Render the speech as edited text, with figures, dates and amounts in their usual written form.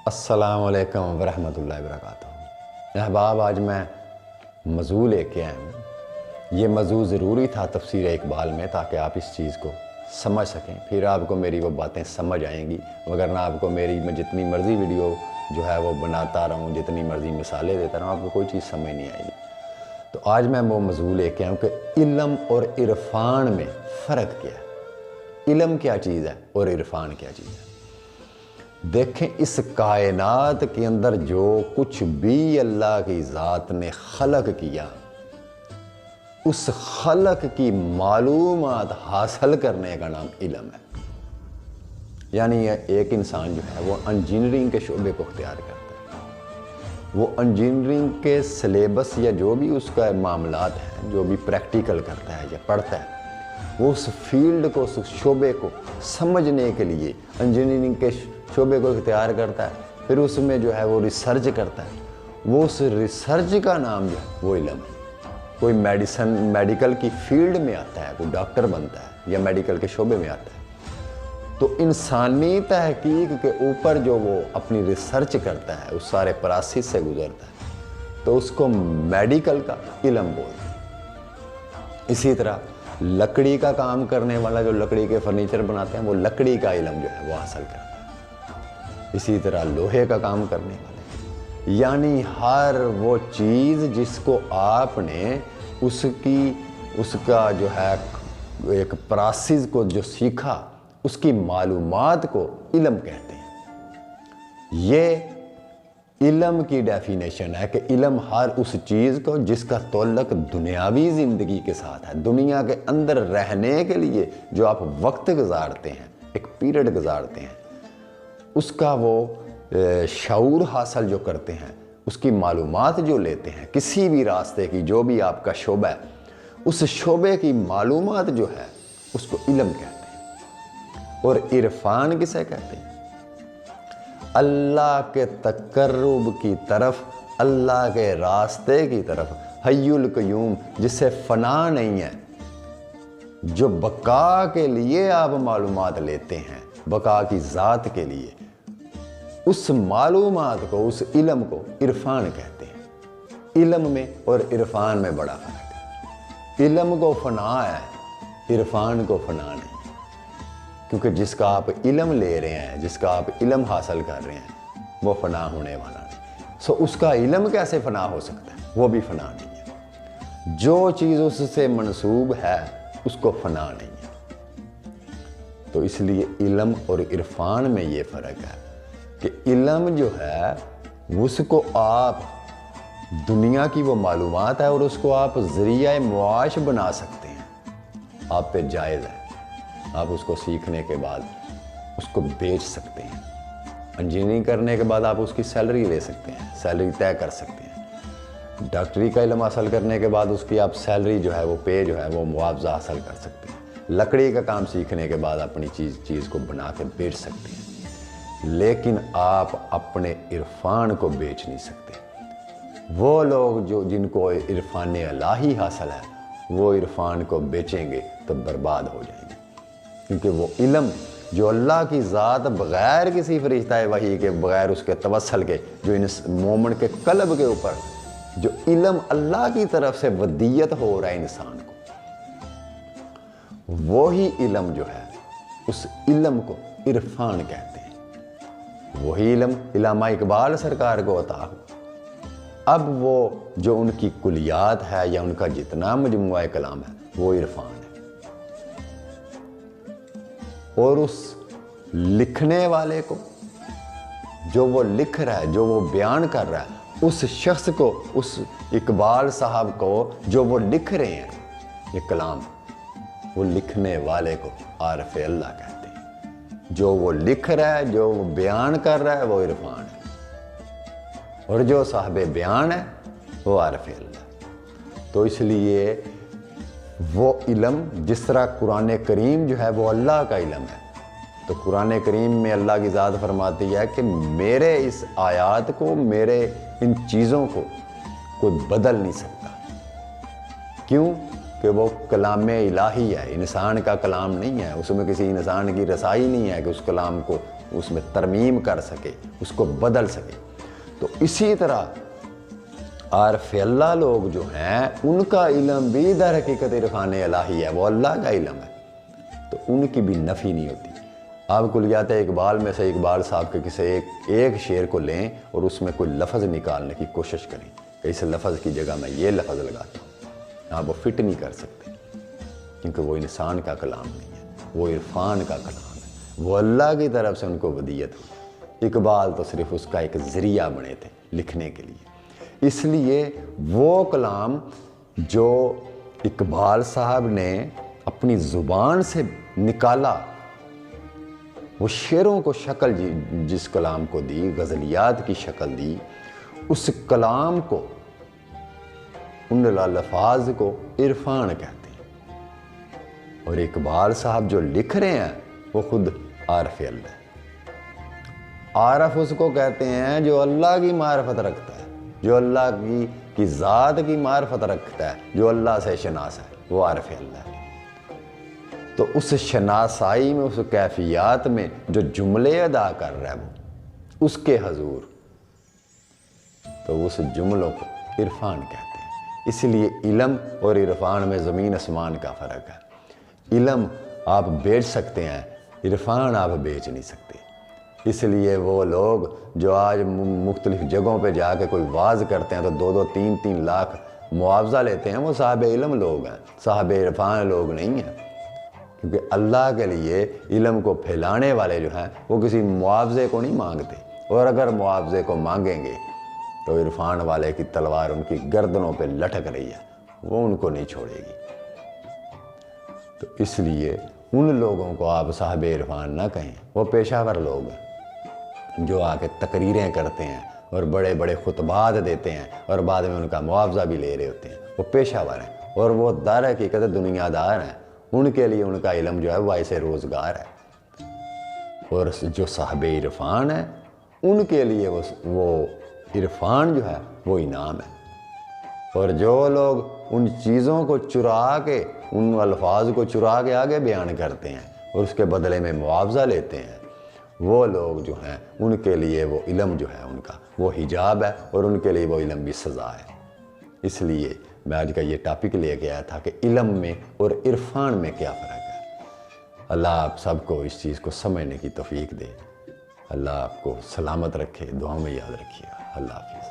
السلام علیکم ورحمۃ اللہ وبرکاتہ۔ احباب، آج میں موضوع لے کے آیا ہوں۔ یہ موضوع ضروری تھا تفسیر اقبال میں تاکہ آپ اس چیز کو سمجھ سکیں، پھر آپ کو میری وہ باتیں سمجھ آئیں گی، وگرنہ آپ کو میں جتنی مرضی ویڈیو جو ہے وہ بناتا رہوں، جتنی مرضی مثالیں دیتا رہوں، آپ کو کوئی چیز سمجھ نہیں آئے گی۔ تو آج میں وہ موضوع لے کے آیا ہوں کہ علم اور عرفان میں فرق کیا ہے۔ علم کیا چیز ہے اور عرفان کیا چیز ہے؟ دیکھیں، اس کائنات کے اندر جو کچھ بھی اللہ کی ذات نے خلق کیا، اس خلق کی معلومات حاصل کرنے کا نام علم ہے۔ یعنی ایک انسان جو ہے وہ انجینئرنگ کے شعبے کو اختیار کرتا ہے، وہ انجینئرنگ کے سلیبس یا جو بھی اس کا معاملات ہیں، جو بھی پریکٹیکل کرتا ہے یا پڑھتا ہے، وہ اس فیلڈ کو، اس شعبے کو سمجھنے کے لیے انجینئرنگ کے شعبے کو اختیار کرتا ہے، پھر اس میں جو ہے وہ ریسرچ کرتا ہے۔ وہ اس ریسرچ کا نام جو ہے وہ علم ہے۔ کوئی میڈیکل کی فیلڈ میں آتا ہے، کوئی ڈاکٹر بنتا ہے یا میڈیکل کے شعبے میں آتا ہے، تو انسانی تحقیق کے اوپر جو وہ اپنی ریسرچ کرتا ہے، اس سارے پروسیس سے گزرتا ہے، تو اس کو میڈیکل کا علم بولتے ہیں۔ اسی طرح لکڑی کا کام کرنے والا جو لکڑی کے فرنیچر بناتے ہیں، وہ لکڑی کا علم جو ہے وہ حاصل کرتا ہے۔ اسی طرح لوہے کا کام کرنے والے، یعنی ہر وہ چیز جس کو آپ نے اس کا جو ہے ایک پروسیس کو جو سیکھا، اس کی معلومات کو علم کہتے ہیں۔ یہ علم کی ڈیفینیشن ہے کہ علم ہر اس چیز کو جس کا تعلق دنیاوی زندگی کے ساتھ ہے، دنیا کے اندر رہنے کے لیے جو آپ وقت گزارتے ہیں، ایک پیریڈ گزارتے ہیں، اس کا وہ شعور حاصل جو کرتے ہیں، اس کی معلومات جو لیتے ہیں، کسی بھی راستے کی جو بھی آپ کا شعبہ ہے، اس شعبے کی معلومات جو ہے اس کو علم کہتے ہیں۔ اور عرفان کسے کہتے ہیں؟ اللہ کے تقرب کی طرف، اللہ کے راستے کی طرف، حی القیوم، جس سے فنا نہیں ہے، جو بقا کے لیے آپ معلومات لیتے ہیں، بقا کی ذات کے لیے، اس معلومات کو، اس علم کو عرفان کہتے ہیں۔ علم میں اور عرفان میں بڑا فرق ہے۔ علم کو فنا ہے، عرفان کو فنا نہیں، کیونکہ جس کا آپ علم لے رہے ہیں، جس کا آپ علم حاصل کر رہے ہیں، وہ فنا ہونے والا نہیں۔ اس کا علم کیسے فنا ہو سکتا ہے؟ وہ بھی فنا نہیں ہے۔ جو چیز اس سے منسوب ہے اس کو فنا نہیں ہے۔ تو اس لیے علم اور عرفان میں یہ فرق ہے کہ علم جو ہے اس کو آپ دنیا کی وہ معلومات ہے اور اس کو آپ ذریعہ معاش بنا سکتے ہیں، آپ پہ جائز ہے۔ آپ اس کو سیکھنے کے بعد اس کو بیچ سکتے ہیں، انجینئرنگ کرنے کے بعد آپ اس کی سیلری لے سکتے ہیں، سیلری طے کر سکتے ہیں۔ ڈاکٹری کا علم حاصل کرنے کے بعد اس کی آپ سیلری جو ہے وہ پے جو ہے وہ معاوضہ حاصل کر سکتے ہیں۔ لکڑی کا کام سیکھنے کے بعد اپنی چیز کو بنا کے بیچ سکتے ہیں، لیکن آپ اپنے عرفان کو بیچ نہیں سکتے۔ وہ لوگ جن کو عرفان الہی حاصل ہے، وہ عرفان کو بیچیں گے تو برباد ہو جائیں گے، کیونکہ وہ علم جو اللہ کی ذات بغیر کسی فرشتہ وحی کے، بغیر اس کے توسل کے، جو مومن کے قلب کے اوپر جو علم اللہ کی طرف سے ودیت ہو رہا ہے انسان کو، وہی علم جو ہے اس علم کو عرفان کہتے ہیں۔ وہی علم علامہ اقبال سرکار کو عطا ہو۔ اب وہ جو ان کی کلیات ہے یا ان کا جتنا مجموعہ کلام ہے وہ عرفان ہے، اور اس لکھنے والے کو، جو وہ لکھ رہا ہے، جو وہ بیان کر رہا ہے، اس شخص کو، اس اقبال صاحب کو جو وہ لکھ رہے ہیں یہ کلام، وہ لکھنے والے کو عارف اللہ کہتے ہیں۔ جو وہ لکھ رہا ہے، جو وہ بیان کر رہا ہے، وہ عرفان ہے، اور جو صاحب بیان ہے وہ عارف اللہ۔ تو اس لیے وہ علم، جس طرح قرآن کریم جو ہے وہ اللہ کا علم ہے، تو قرآن کریم میں اللہ کی ذات فرماتی ہے کہ میرے اس آیات کو، میرے ان چیزوں کو کوئی بدل نہیں سکتا۔ کیوں؟ کہ وہ کلام الہی ہے، انسان کا کلام نہیں ہے، اس میں کسی انسان کی رسائی نہیں ہے کہ اس کلام کو اس میں ترمیم کر سکے، اس کو بدل سکے۔ تو اسی طرح عارف اللہ لوگ جو ہیں ان کا علم بھی در حقیقت عرفان الہی ہے، وہ اللہ کا علم ہے، تو ان کی بھی نفی نہیں ہوتی۔ آپ کلیات اقبال میں سے اقبال صاحب کے کسی ایک شعر کو لیں اور اس میں کوئی لفظ نکالنے کی کوشش کریں کہ اس لفظ کی جگہ میں یہ لفظ لگاتا ہوں، آپ وہ فٹ نہیں کر سکتے، کیونکہ وہ انسان کا کلام نہیں ہے، وہ عرفان کا کلام ہے، وہ اللہ کی طرف سے ان کو ودیت ہوئی۔ اقبال تو صرف اس کا ایک ذریعہ بنے تھے لکھنے کے لیے۔ اس لیے وہ کلام جو اقبال صاحب نے اپنی زبان سے نکالا، وہ شعروں کو شکل جس کلام کو دی، غزلیات کی شکل دی، اس کلام کو، ان الفاظ کو عرفان کہتے ہیں۔ اور اقبال صاحب جو لکھ رہے ہیں وہ خود عارف اللہ ہے۔ عارف اس کو کہتے ہیں جو اللہ کی معرفت رکھتا ہے، جو اللہ کی ذات کی معرفت رکھتا ہے، جو اللہ سے شناس ہے، وہ عارف اللہ ہے۔ تو اس شناسائی میں، اس کیفیات میں جو جملے ادا کر رہا ہے وہ اس کے حضور، تو اس جملوں کو عرفان کہتے ہیں۔ اس لیے علم اور عرفان میں زمین آسمان کا فرق ہے۔ علم آپ بیچ سکتے ہیں، عرفان آپ بیچ نہیں سکتے۔ اس لیے وہ لوگ جو آج مختلف جگہوں پہ جا کے کوئی واز کرتے ہیں تو 2-2 3-3 لاکھ معاوضہ لیتے ہیں، وہ صاحب علم لوگ ہیں، صاحب عرفان لوگ نہیں ہیں۔ کیونکہ اللہ کے لیے علم کو پھیلانے والے جو ہیں وہ کسی معاوضے کو نہیں مانگتے، اور اگر معاوضے کو مانگیں گے تو عرفان والے کی تلوار ان کی گردنوں پہ لٹک رہی ہے، وہ ان کو نہیں چھوڑے گی۔ تو اس لیے ان لوگوں کو آپ صاحب عرفان نہ کہیں، وہ پیشہ ور لوگ ہیں جو آ کے تقریریں کرتے ہیں اور بڑے بڑے خطبات دیتے ہیں اور بعد میں ان کا معاوضہ بھی لے رہے ہوتے ہیں، وہ پیشہ ور ہیں، اور وہ در حقیقت دنیا دار ہیں۔ ان کے لیے ان کا علم جو ہے وہ ایسے روزگار ہے، اور جو صاحب عرفان ہے ان کے لیے وہ عرفان جو ہے وہ انعام ہے۔ اور جو لوگ ان چیزوں کو چرا کے، ان الفاظ کو چرا کے آگے بیان کرتے ہیں اور اس کے بدلے میں معاوضہ لیتے ہیں، وہ لوگ جو ہیں ان کے لیے وہ علم جو ہے ان کا وہ حجاب ہے، اور ان کے لیے وہ علم بھی سزا ہے۔ اس لیے میں آج کا یہ ٹاپک لے کے آیا تھا کہ علم میں اور عرفان میں کیا فرق ہے۔ اللہ آپ سب کو اس چیز کو سمجھنے کی توفیق دے۔ اللہ آپ کو سلامت رکھے، دعاؤں میں یاد رکھیے گا۔ اللہ حافظ۔